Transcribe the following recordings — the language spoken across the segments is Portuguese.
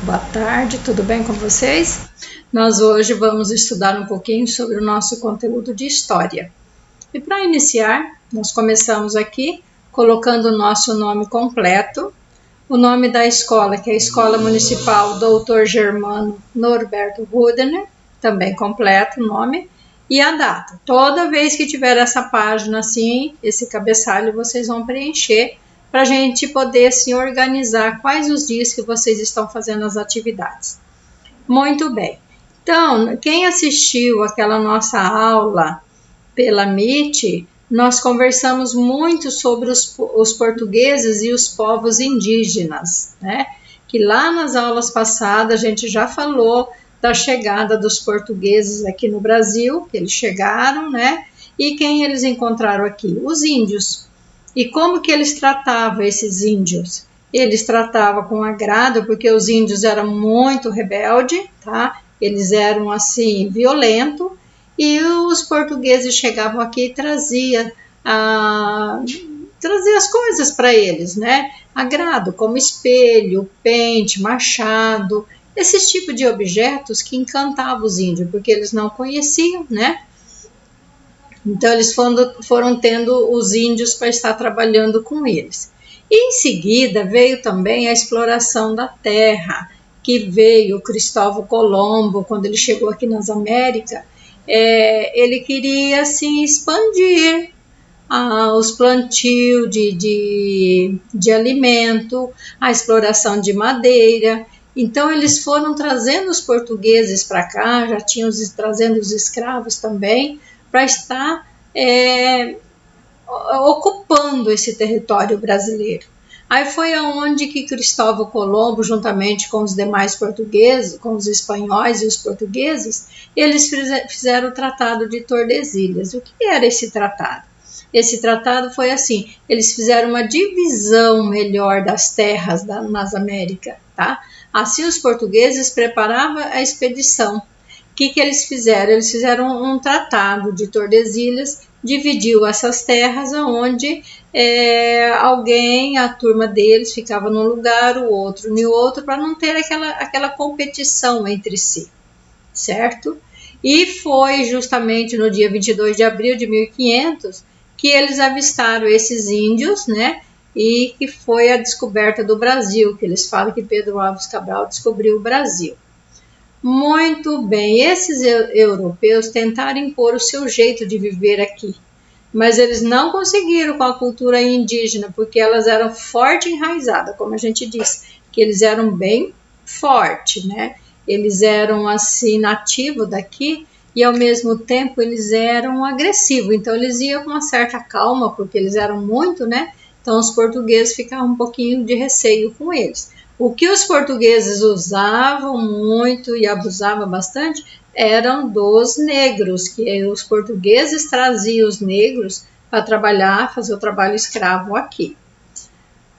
Boa tarde, tudo bem com vocês? Nós hoje vamos estudar um pouquinho sobre o nosso conteúdo de história. E para iniciar, nós começamos aqui colocando o nosso nome completo, o nome da escola, que é a Escola Municipal Dr. Germano Norberto Rudner, também completo o nome, e a data. Toda vez que tiver essa página assim, esse cabeçalho, vocês vão preencher para a gente poder assim, organizar quais os dias que vocês estão fazendo as atividades. Muito bem. Então, quem assistiu aquela nossa aula pela Meet, nós conversamos muito sobre os portugueses e os povos indígenas, né? Que lá nas aulas passadas a gente já falou da chegada dos portugueses aqui no Brasil, que eles chegaram, né? E quem eles encontraram aqui? Os índios. E como que eles tratavam esses índios? Eles tratavam com agrado, porque os índios eram muito rebeldes, tá? Eles eram assim, violentos, e os portugueses chegavam aqui e traziam as coisas para eles, né? Agrado, como espelho, pente, machado, esses tipos de objetos que encantavam os índios, porque eles não conheciam, né? Então, eles foram tendo os índios para estar trabalhando com eles. E, em seguida, veio também a exploração da terra, que veio Cristóvão Colombo, quando ele chegou aqui nas Américas, ele queria, assim, expandir os plantios de alimento, a exploração de madeira. Então, eles foram trazendo os portugueses para cá, já tinham trazendo os escravos também, para estar ocupando esse território brasileiro. Aí foi aonde que Cristóvão Colombo, juntamente com os demais portugueses, com os espanhóis e os portugueses, eles fizeram o Tratado de Tordesilhas. O que era esse tratado? Esse tratado foi assim, eles fizeram uma divisão melhor das terras nas Américas, tá? Assim os portugueses preparavam a expedição. O que eles fizeram? Eles fizeram um tratado de Tordesilhas, dividiu essas terras onde alguém, a turma deles, ficava num lugar, o outro no outro, para não ter aquela competição entre si, certo? E foi justamente no dia 22 de abril de 1500 que eles avistaram esses índios, né? E que foi a descoberta do Brasil, que eles falam que Pedro Álvares Cabral descobriu o Brasil. Muito bem, esses europeus tentaram impor o seu jeito de viver aqui, mas eles não conseguiram com a cultura indígena, porque elas eram forte enraizadas, como a gente disse, que eles eram bem fortes, né? Eles eram assim nativos daqui e ao mesmo tempo eles eram agressivos, então eles iam com uma certa calma, porque eles eram muito, né? Então os portugueses ficavam um pouquinho de receio com eles. O que os portugueses usavam muito e abusavam bastante eram dos negros, que os portugueses traziam os negros para trabalhar, fazer o trabalho escravo aqui.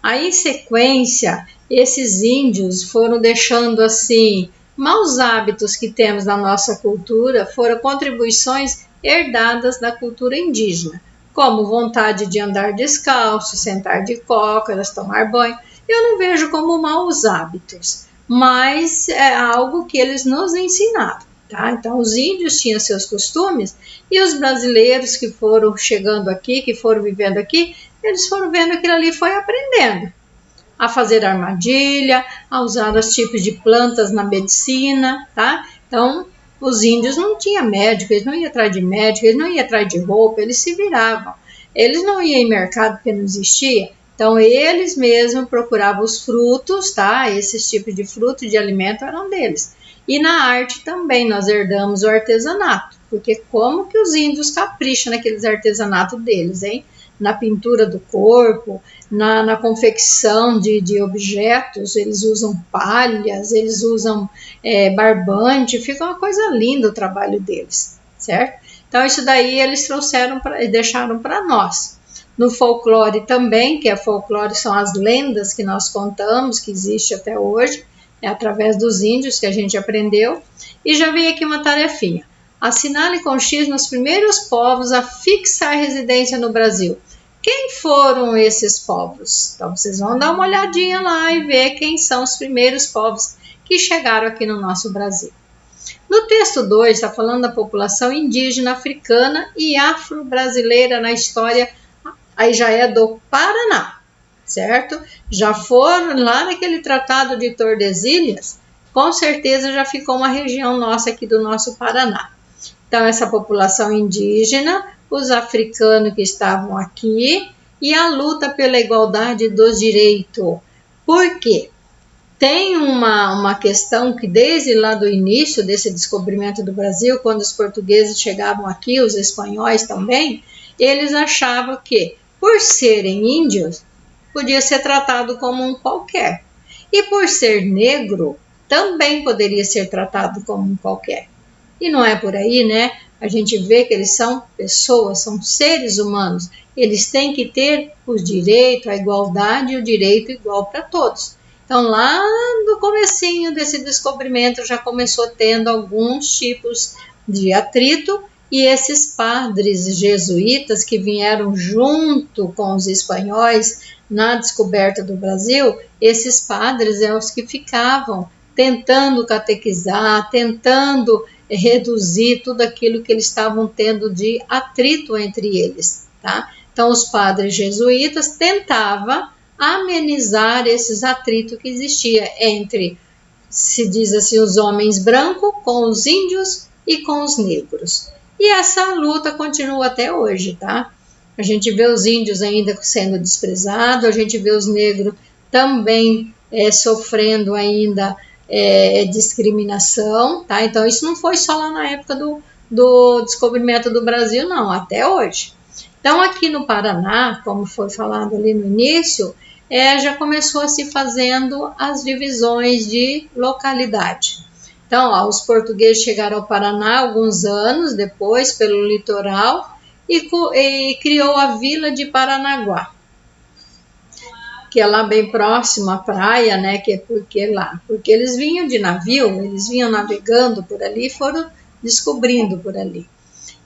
Aí, em sequência, esses índios foram deixando assim, maus hábitos que temos na nossa cultura, foram contribuições herdadas da cultura indígena, como vontade de andar descalço, sentar de cócoras, tomar banho. Eu não vejo como maus hábitos, mas é algo que eles nos ensinaram, tá? Então, os índios tinham seus costumes e os brasileiros que foram chegando aqui, que foram vivendo aqui, eles foram vendo aquilo ali e foi aprendendo a fazer armadilha, a usar os tipos de plantas na medicina, tá? Então, os índios não tinham médico, eles não iam atrás de médico, eles não iam atrás de roupa, eles se viravam. Eles não iam em mercado porque não existia. Então, eles mesmos procuravam os frutos, tá? Esses tipos de fruto e de alimento eram deles. E na arte também nós herdamos o artesanato, porque como que os índios capricham naqueles artesanatos deles, hein? Na pintura do corpo, na confecção de objetos, eles usam palhas, eles usam barbante, fica uma coisa linda o trabalho deles, certo? Então, isso daí eles trouxeram e deixaram para nós. No folclore também, que é folclore, são as lendas que nós contamos, que existe até hoje, através dos índios que a gente aprendeu. E já vem aqui uma tarefinha. Assinale com X nos primeiros povos a fixar residência no Brasil. Quem foram esses povos? Então, vocês vão dar uma olhadinha lá e ver quem são os primeiros povos que chegaram aqui no nosso Brasil. No texto 2 está falando da população indígena africana e afro-brasileira na história, aí já é do Paraná, certo? Já foram lá naquele tratado de Tordesilhas, com certeza já ficou uma região nossa aqui do nosso Paraná. Então essa população indígena, os africanos que estavam aqui e a luta pela igualdade dos direitos. Por quê? Tem uma questão que desde lá do início desse descobrimento do Brasil, quando os portugueses chegavam aqui, os espanhóis também, eles achavam que, por serem índios, podia ser tratado como um qualquer. E por ser negro, também poderia ser tratado como um qualquer. E não é por aí, né? A gente vê que eles são pessoas, são seres humanos. Eles têm que ter o direito, a igualdade e o direito igual para todos. Então, lá no comecinho desse descobrimento, já começou tendo alguns tipos de atrito, e esses padres jesuítas que vieram junto com os espanhóis na descoberta do Brasil, esses padres eram os que ficavam tentando catequizar, tentando reduzir tudo aquilo que eles estavam tendo de atrito entre eles, tá? Então, os padres jesuítas tentavam amenizar esses atritos que existia entre, se diz assim, os homens brancos com os índios e com os negros. E essa luta continua até hoje, tá? A gente vê os índios ainda sendo desprezados, a gente vê os negros também sofrendo ainda discriminação, tá? Então isso não foi só lá na época do descobrimento do Brasil, não, até hoje. Então aqui no Paraná, como foi falado ali no início, já começou a se fazendo as divisões de localidade. Então, os portugueses chegaram ao Paraná alguns anos depois, pelo litoral, e criou a vila de Paranaguá, que é lá bem próximo à praia, né? Que é porque eles vinham de navio, eles vinham navegando por ali e foram descobrindo por ali.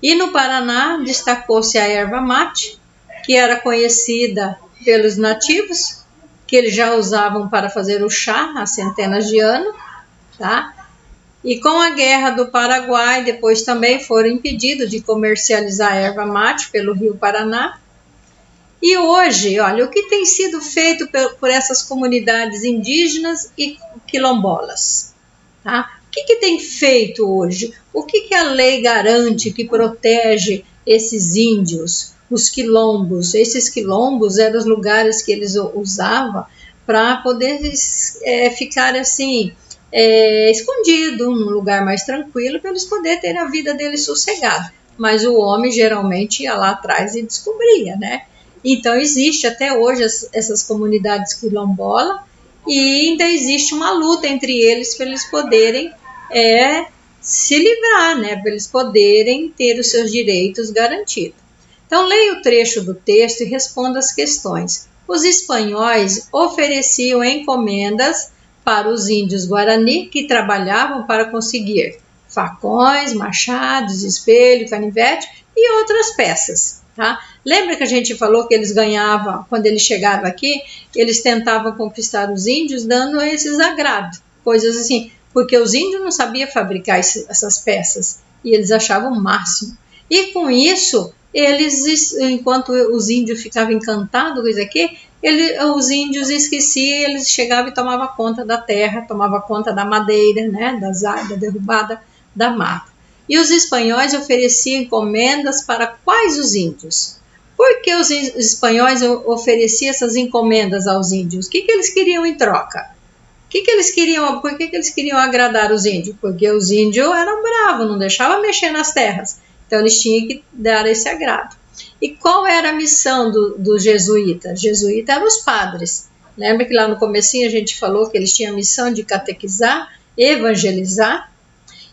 E no Paraná destacou-se a erva mate, que era conhecida pelos nativos, que eles já usavam para fazer o chá há centenas de anos, tá? E com a Guerra do Paraguai, depois também foram impedidos de comercializar a erva mate pelo Rio Paraná. E hoje, olha, o que tem sido feito por essas comunidades indígenas e quilombolas, tá? O que tem feito hoje? O que a lei garante que protege esses índios, os quilombos? Esses quilombos eram os lugares que eles usavam para poder ficar assim, escondido, num lugar mais tranquilo, para eles poderem ter a vida deles sossegada. Mas o homem geralmente ia lá atrás e descobria, né? Então existe até hoje essas comunidades quilombolas, e ainda existe uma luta entre eles para eles poderem se livrar, né? Para eles poderem ter os seus direitos garantidos. Então leia o trecho do texto e responda as questões. Os espanhóis ofereciam encomendas para os índios Guarani que trabalhavam para conseguir facões, machados, espelho, canivete e outras peças. Tá? Lembra que a gente falou que eles ganhavam, quando eles chegavam aqui, eles tentavam conquistar os índios dando esses agrados, coisas assim, porque os índios não sabiam fabricar essas peças e eles achavam o máximo. E com isso, eles, enquanto os índios ficavam encantados com isso aqui, os índios esqueciam, eles chegavam e tomavam conta da terra, tomavam conta da madeira, né, da derrubada da mata. E os espanhóis ofereciam encomendas para quais os índios? Por que os espanhóis ofereciam essas encomendas aos índios? O que eles queriam em troca? Por que eles queriam agradar os índios? Porque os índios eram bravos, não deixavam mexer nas terras. Então eles tinham que dar esse agrado. E qual era a missão dos jesuítas? Os jesuítas eram os padres. Lembra que lá no comecinho a gente falou que eles tinham a missão de catequizar, evangelizar?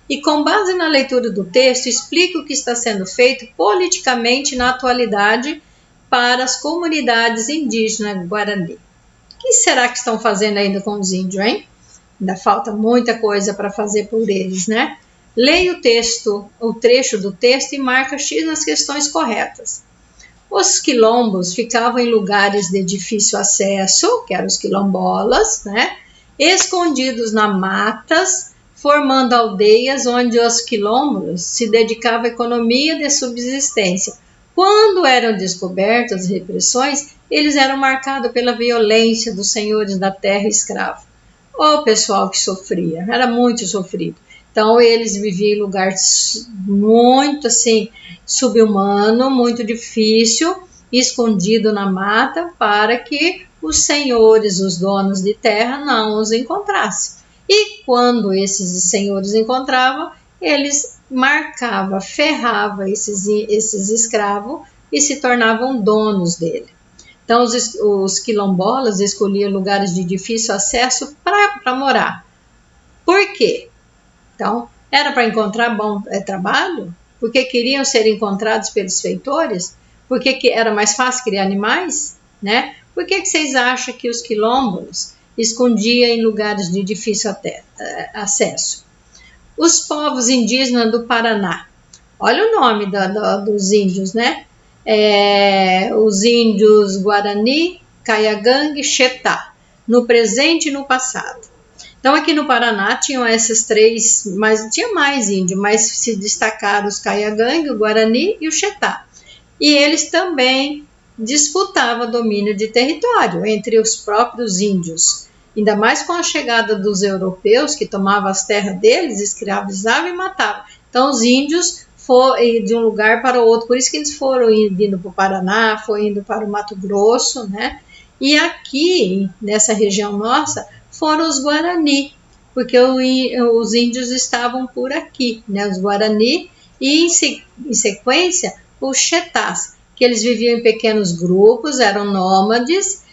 E com base na leitura do texto, explica o que está sendo feito politicamente na atualidade para as comunidades indígenas Guarani. O que será que estão fazendo ainda com os índios, hein? Ainda falta muita coisa para fazer por eles, né? Leia o trecho do texto e marca X nas questões corretas. Os quilombos ficavam em lugares de difícil acesso, que eram os quilombolas, né? escondidos nas matas, formando aldeias onde os quilombos se dedicavam à economia de subsistência. Quando eram descobertas repressões, eles eram marcados pela violência dos senhores da terra escravo. O pessoal que sofria, era muito sofrido. Então, eles viviam em lugares muito, assim, subhumano, muito difícil, escondido na mata, para que os senhores, os donos de terra, não os encontrassem. E quando esses senhores encontravam, eles marcavam, ferravam esses escravos e se tornavam donos dele. Então, os quilombolas escolhiam lugares de difícil acesso para morar. Por quê? Então, era para encontrar bom trabalho? Porque queriam ser encontrados pelos feitores? Porque era mais fácil criar animais? Né? Por que vocês acham que os quilombos escondiam em lugares de difícil acesso? Os povos indígenas do Paraná. Olha o nome dos índios, né? Os índios Guarani, Caiagangue, Xetá, no presente e no passado. Então, aqui no Paraná tinham esses três, mas tinha mais índio, mas se destacaram os Caiagangue, o Guarani e o Xetá. E eles também disputavam domínio de território entre os próprios índios. Ainda mais com a chegada dos europeus, que tomavam as terras deles, escravizavam e matavam. Então, os índios foram de um lugar para o outro, por isso que eles foram indo para o Paraná, foram indo para o Mato Grosso, né? E aqui, nessa região nossa, foram os Guarani, porque os índios estavam por aqui, né? Os Guarani, e em sequência, os Xetás, que eles viviam em pequenos grupos, eram nômades,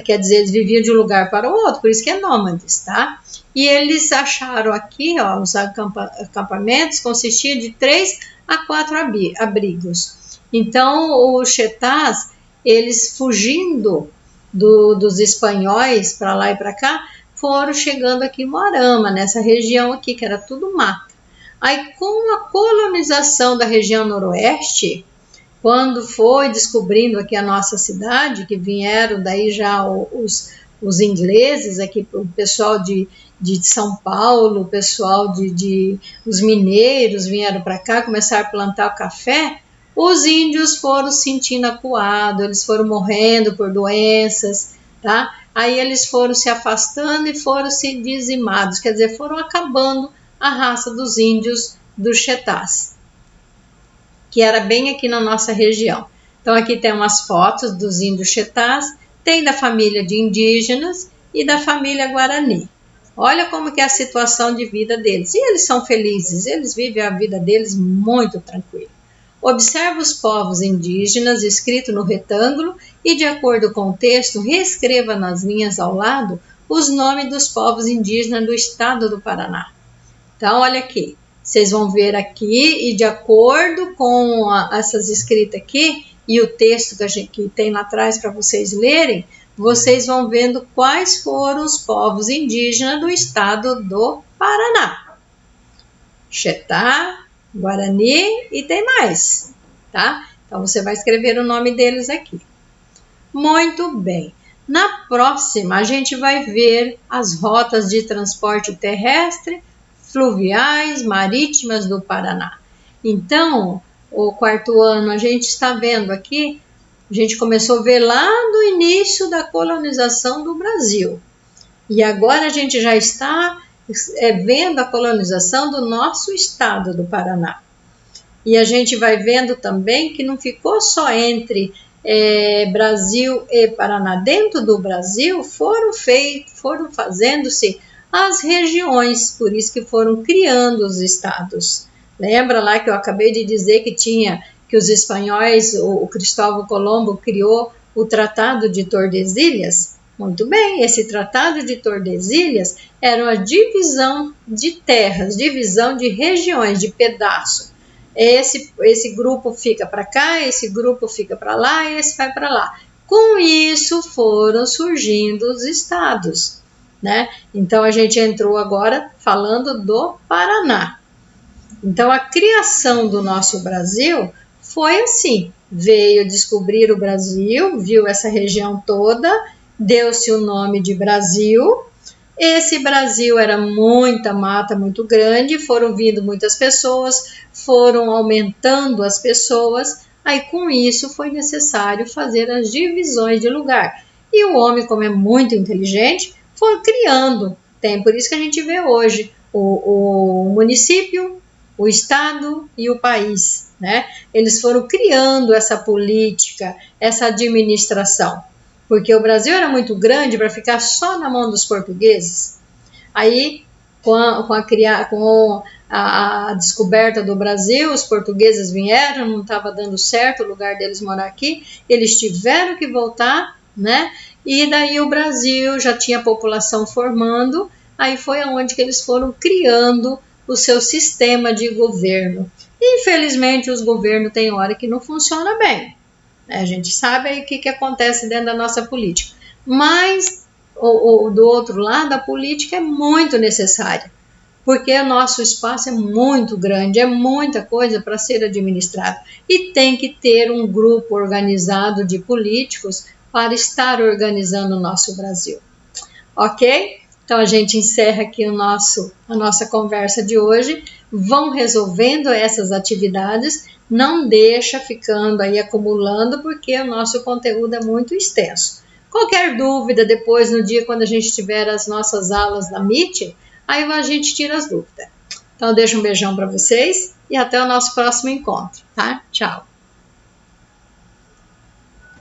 quer dizer, eles viviam de um lugar para o outro, por isso que é nômades, tá? E eles acharam aqui, ó, os acampamentos consistiam de 3 a 4 abrigos. Então, os Xetás, eles fugindo dos espanhóis para lá e para cá, foram chegando aqui em Moarama, nessa região aqui, que era tudo mata. Aí, com a colonização da região noroeste, quando foi descobrindo aqui a nossa cidade, que vieram daí já os ingleses, aqui, o pessoal de São Paulo, o pessoal os mineiros vieram para cá, começaram a plantar o café, os índios foram se sentindo acuados, eles foram morrendo por doenças, tá? Aí eles foram se afastando e foram se dizimados, quer dizer, foram acabando a raça dos índios dos Xetás, que era bem aqui na nossa região. Então aqui tem umas fotos dos índios Xetás, tem da família de indígenas e da família Guarani. Olha como que é a situação de vida deles. E eles são felizes, eles vivem a vida deles muito tranquila. Observe os povos indígenas escrito no retângulo e, de acordo com o texto, reescreva nas linhas ao lado os nomes dos povos indígenas do estado do Paraná. Então, olha aqui, vocês vão ver aqui e, de acordo com essas escritas aqui e o texto que tem lá atrás para vocês lerem, vocês vão vendo quais foram os povos indígenas do estado do Paraná. Xetá, Guarani e tem mais, tá? Então, você vai escrever o nome deles aqui. Muito bem. Na próxima, a gente vai ver as rotas de transporte terrestre, fluviais, marítimas do Paraná. Então, o quarto ano, a gente está vendo aqui, a gente começou a ver lá no início da colonização do Brasil. E agora a gente já está vendo a colonização do nosso estado do Paraná. E a gente vai vendo também que não ficou só entre Brasil e Paraná. Dentro do Brasil foram fazendo-se as regiões, por isso que foram criando os estados. Lembra lá que eu acabei de dizer que os espanhóis, o Cristóvão Colombo criou o Tratado de Tordesilhas? Muito bem, esse Tratado de Tordesilhas era uma divisão de terras, divisão de regiões, de pedaço. Esse grupo fica para cá, esse grupo fica para lá e esse vai para lá. Com isso foram surgindo os estados, né? Então a gente entrou agora falando do Paraná. Então a criação do nosso Brasil foi assim, veio descobrir o Brasil, viu essa região toda, deu-se o nome de Brasil, Esse Brasil era muita mata, muito grande, foram vindo muitas pessoas, foram aumentando as pessoas, aí com isso foi necessário fazer as divisões de lugar. E o homem, como é muito inteligente, foi criando. Tem por isso que a gente vê hoje o município, o estado e o país, né? Eles foram criando essa política, essa administração, porque o Brasil era muito grande para ficar só na mão dos portugueses. Aí, com a descoberta do Brasil, os portugueses vieram, não estava dando certo o lugar deles morar aqui, eles tiveram que voltar, né? E daí o Brasil já tinha população formando, aí foi onde que eles foram criando o seu sistema de governo. Infelizmente, os governos têm hora que não funciona bem. A gente sabe aí o que acontece dentro da nossa política. Mas, do outro lado, a política é muito necessária, porque o nosso espaço é muito grande, é muita coisa para ser administrado. E tem que ter um grupo organizado de políticos para estar organizando o nosso Brasil. Ok? Então a gente encerra aqui a nossa conversa de hoje. Vão resolvendo essas atividades, não deixa ficando aí acumulando, porque o nosso conteúdo é muito extenso. Qualquer dúvida, depois no dia quando a gente tiver as nossas aulas da Meet, aí a gente tira as dúvidas. Então deixo um beijão para vocês e até o nosso próximo encontro, tá? Tchau!